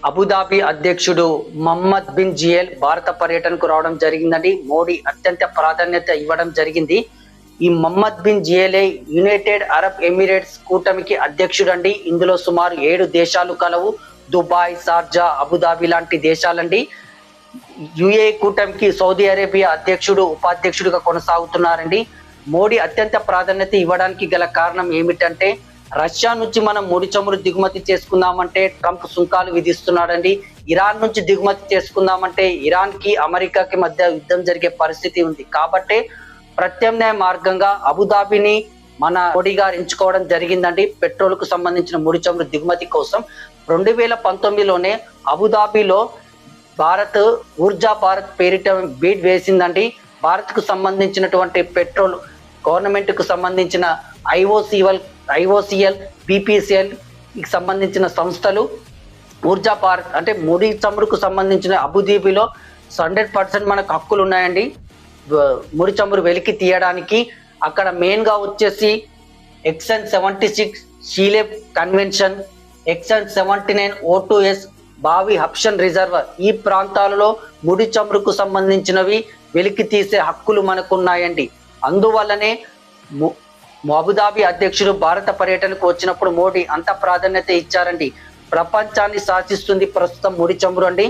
Abu Dhabi అధ్యక్షుడు Mohammed bin GL భారత పర్యటనకు రావడం జరిగిందండి. మోడీ అత్యంత ప్రాధాన్యత ఇవ్వడం జరిగింది. ఈ Mohammed bin Zayed United Arab Emirates కూటమికి అధ్యక్షుడండి. ఇందులో సుమారు 7 దేశాలు కలవు. దుబాయ్, షార్జా, అబుదాబి లాంటి దేశాలండి. యుఏ కూటమికి సౌదీ అరేబియా అధ్యక్షుడు, ఉపాధ్యక్షుడిగా కొనసాగుతున్నారండి. మోడీ అత్యంత ప్రాధాన్యత ఇవ్వడానికి గల కారణం ఏమిటంటే, రష్యా నుంచి మనం ముడి చమురు దిగుమతి చేసుకుందామంటే ట్రంప్ సుంకాలు విధిస్తున్నాడండి. ఇరాన్ నుంచి దిగుమతి చేసుకుందామంటే ఇరాన్ కి అమెరికాకి మధ్య యుద్ధం జరిగే పరిస్థితి ఉంది. కాబట్టి ప్రత్యామ్నాయ మార్గంగా అబుదాబిని మన మోడీ గారు ఎంచుకోవడం జరిగిందండి. పెట్రోల్ కు సంబంధించిన ముడి చమురు దిగుమతి కోసం 2019లోనే అబుదాబిలో భారత్ ఊర్జా భారత్ పేరిట బీడ్ వేసిందండి. భారత్ కు సంబంధించినటువంటి పెట్రోల్ గవర్నమెంట్ కు సంబంధించిన ఐఓసిఎల్, బీపీసీఎల్ సంబంధించిన సంస్థలు ఊర్జా భారత్ అంటే ముడి చమురుకు సంబంధించిన అబుదాబిలో 100% మనకు హక్కులు ఉన్నాయండి. ముడి చమురు వెలికి తీయడానికి అక్కడ మెయిన్ గా వచ్చేసి ఎక్సన్ 76 షీలెబ్ కన్వెన్షన్, ఎక్సన్ 79 O2S బావి హప్షన్ రిజర్వర్, ఈ ప్రాంతాలలో ముడి చమురుకు సంబంధించినవి వెలికి తీసే హక్కులు మనకున్నాయండి. అందువల్లనే అబుదాబి అధ్యక్షుడు భారత పర్యటనకు వచ్చినప్పుడు మోడీ అంత ప్రాధాన్యత ఇచ్చారండి. ప్రపంచాన్ని శాసిస్తుంది ప్రస్తుతం ముడి చమురు అండి.